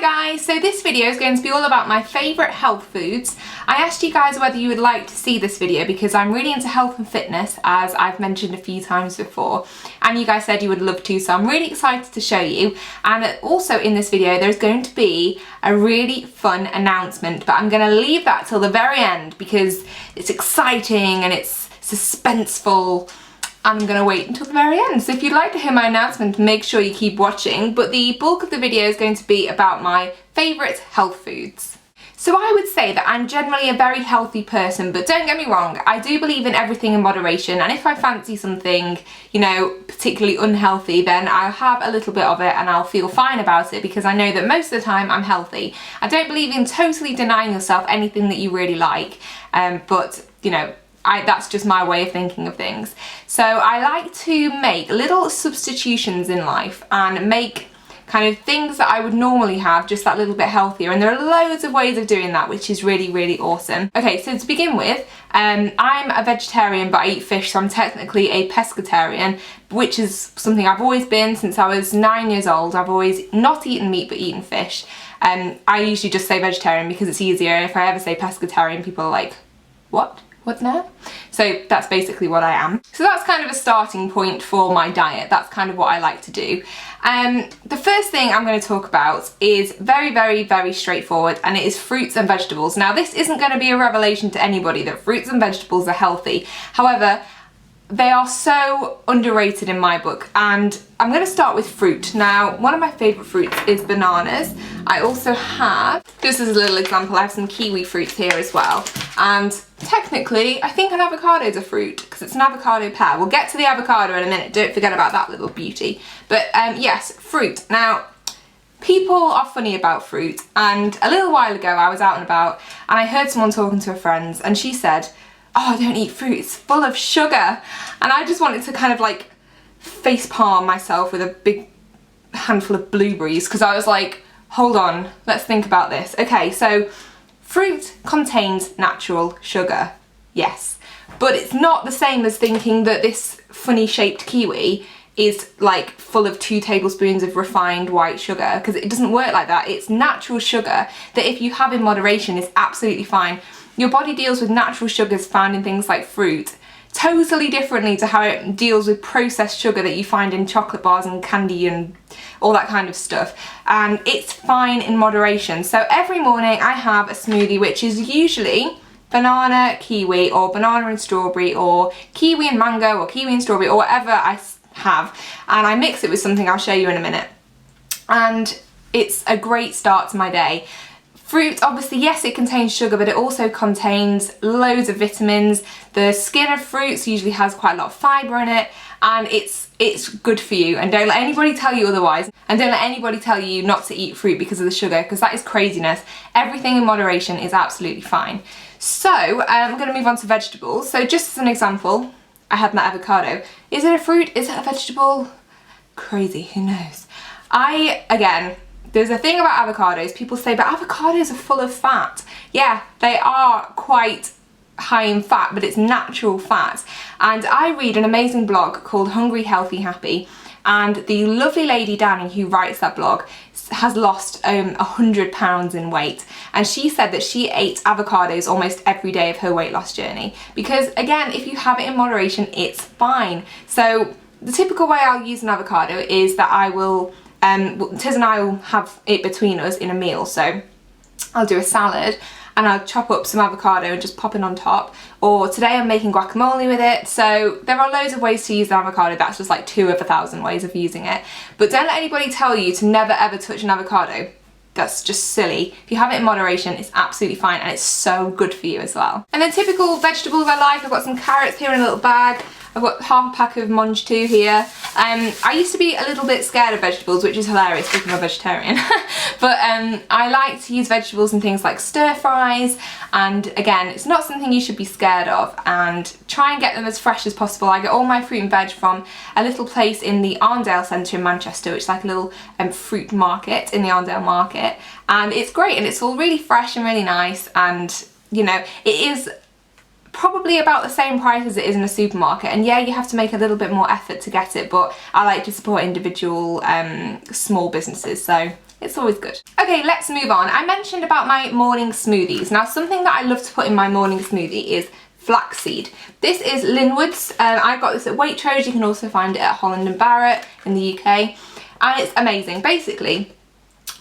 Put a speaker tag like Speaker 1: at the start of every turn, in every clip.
Speaker 1: guys, so this video is going to be all about my favourite health foods. I asked you guys whether you would like to see this video because I'm really into health and fitness, as I've mentioned a few times before, and you guys said you would love to, so I'm really excited to show you. And also in this video there's going to be a really fun announcement, but I'm going to leave that till the very end because it's exciting and it's suspenseful. I'm going to wait until the very end. So if you'd like to hear my announcement, make sure you keep watching, but the bulk of the video is going to be about my favourite health foods. So I would say that I'm generally a very healthy person, but don't get me wrong, I do believe in everything in moderation, and if I fancy something, you know, particularly unhealthy, then I'll have a little bit of it and I'll feel fine about it because I know that most of the time I'm healthy. I don't believe in totally denying yourself anything that you really like, but, you know, that's just my way of thinking of things. So I like to make little substitutions in life and make kind of things that I would normally have just that little bit healthier, and there are loads of ways of doing that, which is really, really awesome. Okay, so to begin with, I'm a vegetarian but I eat fish, so I'm technically a pescatarian, which is something I've always been since I was 9 years old. I've always not eaten meat but eaten fish. I usually just say vegetarian because it's easier, and if I ever say pescatarian, people are like, what? What now? So that's basically what I am. So that's kind of a starting point for my diet. That's kind of what I like to do. The first thing I'm going to talk about is very, very, very straightforward, and it is fruits and vegetables. Now, this isn't going to be a revelation to anybody that fruits and vegetables are healthy. However, they are so underrated in my book, and I'm going to start with fruit. Now, one of my favourite fruits is bananas. I also have, just as a little example, I have some kiwi fruits here as well. And technically, I think an avocado is a fruit because it's an avocado pear. We'll get to the avocado in a minute, don't forget about that little beauty. But yes, fruit. Now, people are funny about fruit, and a little while ago I was out and about and I heard someone talking to her friends and she said, oh, I don't eat fruit, it's full of sugar. And I just wanted to kind of like face palm myself with a big handful of blueberries because I was like, hold on, let's think about this. Okay, so fruit contains natural sugar, yes, but it's not the same as thinking that this funny shaped kiwi is like full of 2 tablespoons of refined white sugar, because it doesn't work like that. It's natural sugar that if you have in moderation is absolutely fine. Your body deals with natural sugars found in things like fruit totally differently to how it deals with processed sugar that you find in chocolate bars and candy and all that kind of stuff, and it's fine in moderation. So every morning I have a smoothie which is usually banana, kiwi, or banana and strawberry, or kiwi and mango, or kiwi and strawberry, or whatever I have, and I mix it with something I'll show you in a minute, and it's a great start to my day. Fruit, obviously, yes, it contains sugar, but it also contains loads of vitamins. The skin of fruits usually has quite a lot of fibre in it, and it's good for you. And don't let anybody tell you otherwise. And don't let anybody tell you not to eat fruit because of the sugar, because that is craziness. Everything in moderation is absolutely fine. So I'm going to move on to vegetables. So just as an example, I had my avocado. Is it a fruit? Is it a vegetable? Crazy, who knows? Again, there's a thing about avocados, people say, but avocados are full of fat. Yeah, they are quite high in fat, but it's natural fat. And I read an amazing blog called Hungry, Healthy, Happy, and the lovely lady Danny who writes that blog has lost 100 pounds in weight, and she said that she ate avocados almost every day of her weight loss journey because, again, if you have it in moderation, it's fine. So the typical way I'll use an avocado is that I will Tiz and I will have it between us in a meal, so I'll do a salad and I'll chop up some avocado and just pop it on top, or today I'm making guacamole with it. So there are loads of ways to use an avocado. That's just like 2 of 1,000 ways of using it, but don't let anybody tell you to never ever touch an avocado. That's just silly. If you have it in moderation, it's absolutely fine, and it's so good for you as well. And then typical vegetables I like, I've got some carrots here in a little bag. I've got half a pack of mange too here. I used to be a little bit scared of vegetables, which is hilarious because I'm a vegetarian. But I like to use vegetables in things like stir fries, and again, it's not something you should be scared of, and try and get them as fresh as possible. I get all my fruit and veg from a little place in the Arndale Centre in Manchester, which is like a little fruit market in the Arndale Market, and it's great, and it's all really fresh and really nice, and you know, it is probably about the same price as it is in a supermarket, and yeah, you have to make a little bit more effort to get it, but I like to support individual small businesses, so it's always good. Okay, let's move on. I mentioned about my morning smoothies. Now, something that I love to put in my morning smoothie is flaxseed. This is Linwoods. I got this at Waitrose. You can also find it at Holland Barrett in the UK, and it's amazing. Basically,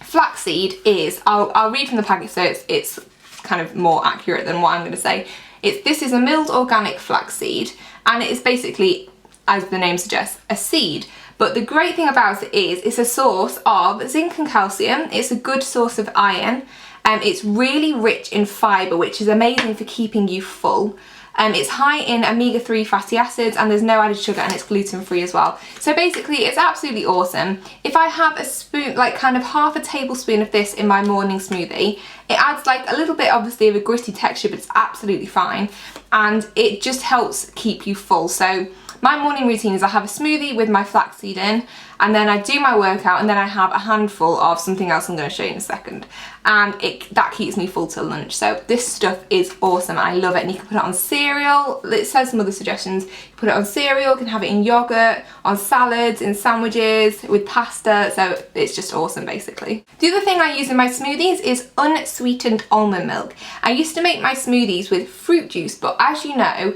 Speaker 1: flaxseed is, I'll read from the packet so it's kind of more accurate than what I'm going to say. This is a milled organic flaxseed, and it is basically, as the name suggests, a seed. But the great thing about it is it's a source of zinc and calcium. It's a good source of iron. It's really rich in fibre, which is amazing for keeping you full. It's high in omega-3 fatty acids, and there's no added sugar, and it's gluten-free as well. So basically, it's absolutely awesome. If I have a spoon, like kind of half a tablespoon of this in my morning smoothie, it adds like a little bit, obviously, of a gritty texture, but it's absolutely fine. And it just helps keep you full. So my morning routine is I have a smoothie with my flaxseed in, and then I do my workout, and then I have a handful of something else I'm going to show you in a second. And that keeps me full till lunch. So this stuff is awesome. I love it. And you can put it on cereal. It says some other suggestions. You put it on cereal, you can have it in yogurt, on salads, in sandwiches, with pasta. So it's just awesome, basically. The other thing I use in my smoothies is unsweetened almond milk. I used to make my smoothies with fruit juice, but as you know,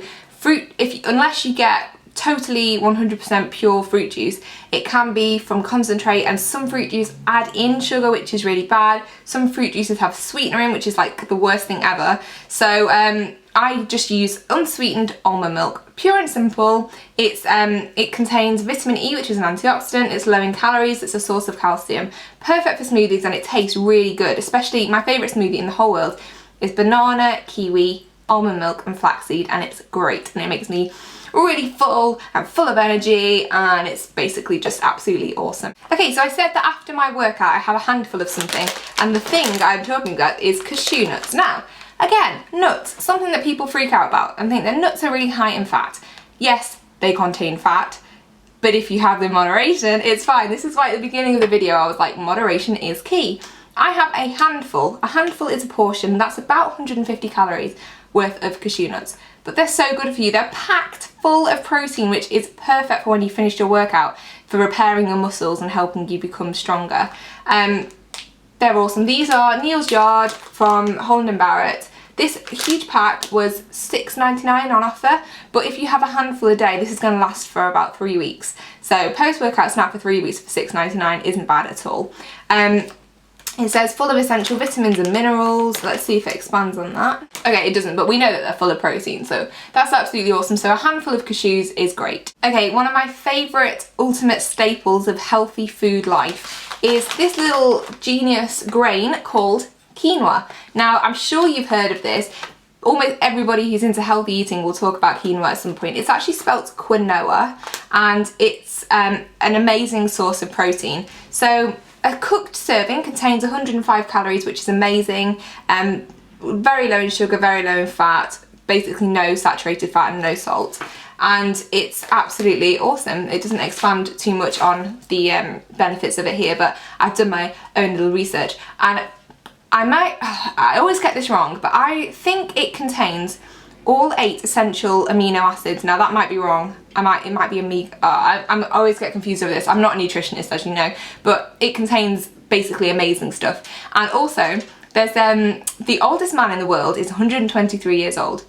Speaker 1: unless you get totally 100% pure fruit juice, it can be from concentrate, and some fruit juice add in sugar, which is really bad. Some fruit juices have sweetener in, which is like the worst thing ever. So I just use unsweetened almond milk, pure and simple. It contains vitamin E, which is an antioxidant. It's low in calories. It's a source of calcium. Perfect for smoothies, and it tastes really good. Especially my favourite smoothie in the whole world is banana, kiwi, almond milk and flaxseed, and it's great, and it makes me really full and full of energy, and it's basically just absolutely awesome. Okay, so I said that after my workout I have a handful of something, and the thing I'm talking about is cashew nuts. Now, again, nuts, something that people freak out about and think that nuts are really high in fat. Yes, they contain fat, but if you have them in moderation, it's fine. This is why at the beginning of the video I was like, moderation is key. I have a handful. A handful is a portion, and that's about 150 calories worth of cashew nuts. But they're so good for you. They're packed full of protein, which is perfect for when you finish your workout, for repairing your muscles and helping you become stronger. They're awesome. These are Neals Yard from Holland Barrett. This huge pack was $6.99 on offer, but if you have a handful a day, this is going to last for about 3 weeks. So post-workout snack for 3 weeks for $6.99 isn't bad at all. It says full of essential vitamins and minerals. Let's see if it expands on that. Okay, it doesn't, but we know that they're full of protein, so that's absolutely awesome. So a handful of cashews is great. Okay, one of my favourite ultimate staples of healthy food life is this little genius grain called quinoa. Now, I'm sure you've heard of this. Almost everybody who's into healthy eating will talk about quinoa at some point. It's actually spelt quinoa, and it's an amazing source of protein. So a cooked serving contains 105 calories, which is amazing. Very low in sugar, very low in fat, basically no saturated fat and no salt. And it's absolutely awesome. It doesn't expand too much on the benefits of it here, but I've done my own little research. And I always get this wrong, but I think it contains all 8 essential amino acids. Now that might be wrong. It might be omega. I always get confused with this. I'm not a nutritionist, as you know, but it contains basically amazing stuff. And also, there's the oldest man in the world is 123 years old,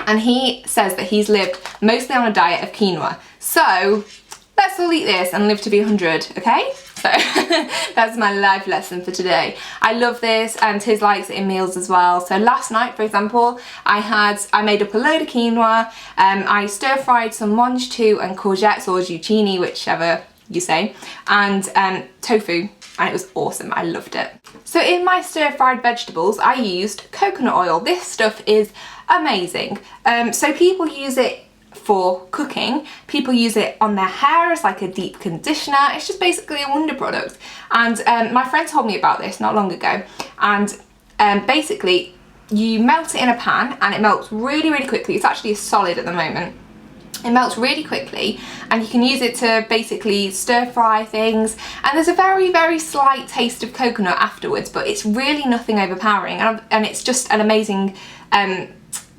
Speaker 1: and he says that he's lived mostly on a diet of quinoa. So let's all eat this and live to be 100, okay? So that's my life lesson for today. I love this, and Tiz likes it in meals as well. So last night, for example, I made up a load of quinoa. I stir-fried some mange tout and courgettes, or zucchini, whichever you say, and tofu, and it was awesome. I loved it. So in my stir-fried vegetables, I used coconut oil. This stuff is amazing. So people use it for cooking, people use it on their hair as like a deep conditioner. It's just basically a wonder product. And my friend told me about this not long ago, and basically you melt it in a pan and it melts really, really quickly. It's actually a solid at the moment. It melts really quickly, and you can use it to basically stir fry things, and there's a very, very slight taste of coconut afterwards, but it's really nothing overpowering, and it's just an amazing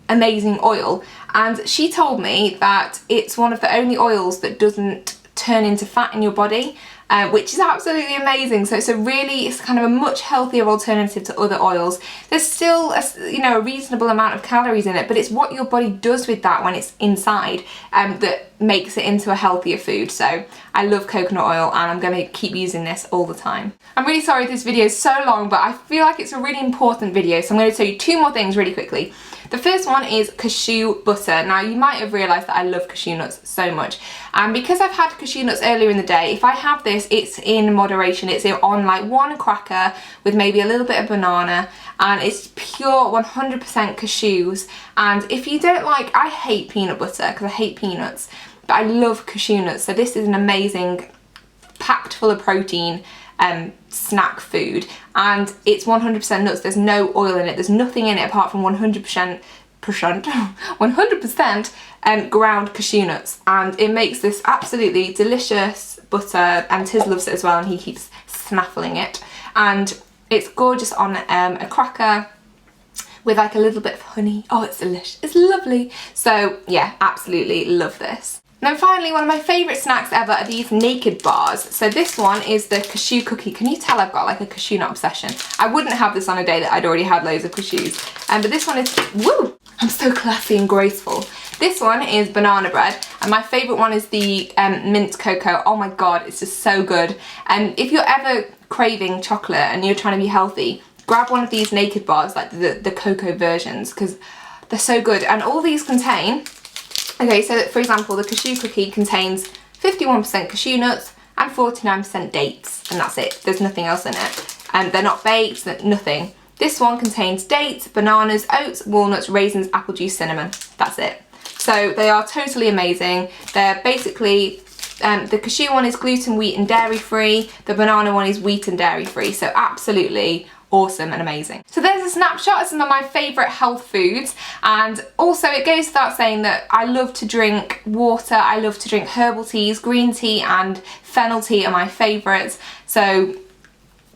Speaker 1: amazing oil. And she told me that it's one of the only oils that doesn't turn into fat in your body, which is absolutely amazing. So it's kind of a much healthier alternative to other oils. There's still a reasonable amount of calories in it, but it's what your body does with that when it's inside that makes it into a healthier food. So I love coconut oil and I'm going to keep using this all the time. I'm really sorry this video is so long, but I feel like it's a really important video, so I'm going to tell you two more things really quickly. The first one is cashew butter. Now you might have realised that I love cashew nuts so much, and because I've had cashew nuts earlier in the day, if I have this, it's in moderation. It's on like one cracker with maybe a little bit of banana, and it's pure 100% cashews. And if you don't like, I hate peanut butter because I hate peanuts, but I love cashew nuts, so this is an amazing, packed full of protein snack food, and it's 100% nuts. There's no oil in it, there's nothing in it apart from 100% ground cashew nuts, and it makes this absolutely delicious butter, and Tiz loves it as well and he keeps snaffling it, and it's gorgeous on a cracker with like a little bit of honey. Oh, it's delicious, it's lovely. So yeah, absolutely love this. And then finally, one of my favourite snacks ever are these naked bars. So this one is the cashew cookie. Can you tell I've got like a cashew nut obsession? I wouldn't have this on a day that I'd already had loads of cashews. But this one is, woo! I'm so classy and graceful. This one is banana bread, and my favourite one is the mint cocoa. Oh my god, it's just so good. If you're ever craving chocolate and you're trying to be healthy, grab one of these naked bars, like the cocoa versions, because they're so good. And all these contain, okay, so for example, the cashew cookie contains 51% cashew nuts and 49% dates, and that's it. There's nothing else in it. And they're not baked, nothing. This one contains dates, bananas, oats, walnuts, raisins, apple juice, cinnamon. That's it. So they are totally amazing. They're basically, the cashew one is gluten, wheat and dairy free. The banana one is wheat and dairy free. So absolutely awesome and amazing. So there's a snapshot of some of my favourite health foods, and also it goes without saying that I love to drink water, I love to drink herbal teas. Green tea and fennel tea are my favourites, so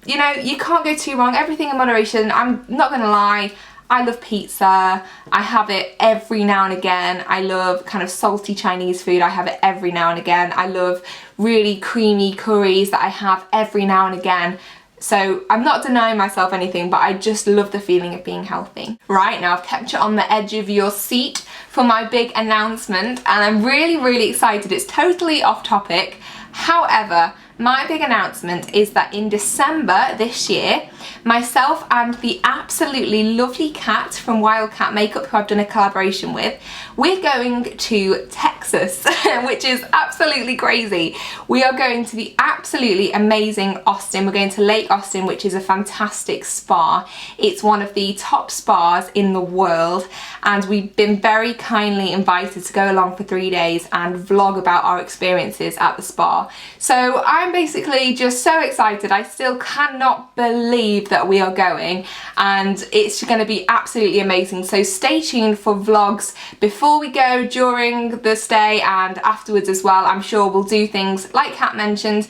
Speaker 1: you know, you can't go too wrong, everything in moderation. I'm not gonna lie, I love pizza, I have it every now and again. I love kind of salty Chinese food, I have it every now and again. I love really creamy curries that I have every now and again. So I'm not denying myself anything, but I just love the feeling of being healthy. Right, now I've kept you on the edge of your seat for my big announcement, and I'm really, really excited. It's totally off topic. However, my big announcement is that in December this year, myself and the absolutely lovely Kat from Wildcat Makeup, who I've done a collaboration with, we're going to Texas, which is absolutely crazy. We are going to the absolutely amazing Austin. We're going to Lake Austin, which is a fantastic spa. It's one of the top spas in the world, and we've been very kindly invited to go along for 3 days and vlog about our experiences at the spa. So I'm basically just so excited. I still cannot believe that we are going, and it's going to be absolutely amazing. So stay tuned for vlogs before we go, during the stay and afterwards as well. I'm sure we'll do things like Kat mentioned,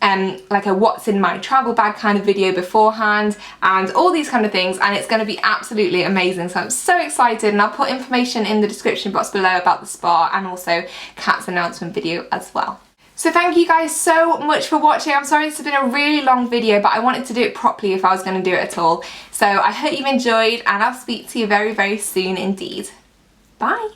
Speaker 1: like a what's in my travel bag kind of video beforehand and all these kind of things, and it's going to be absolutely amazing. So I'm so excited, and I'll put information in the description box below about the spa and also Kat's announcement video as well. So thank you guys so much for watching. I'm sorry this has been a really long video, but I wanted to do it properly if I was going to do it at all. So I hope you've enjoyed, and I'll speak to you very, very soon indeed. Bye!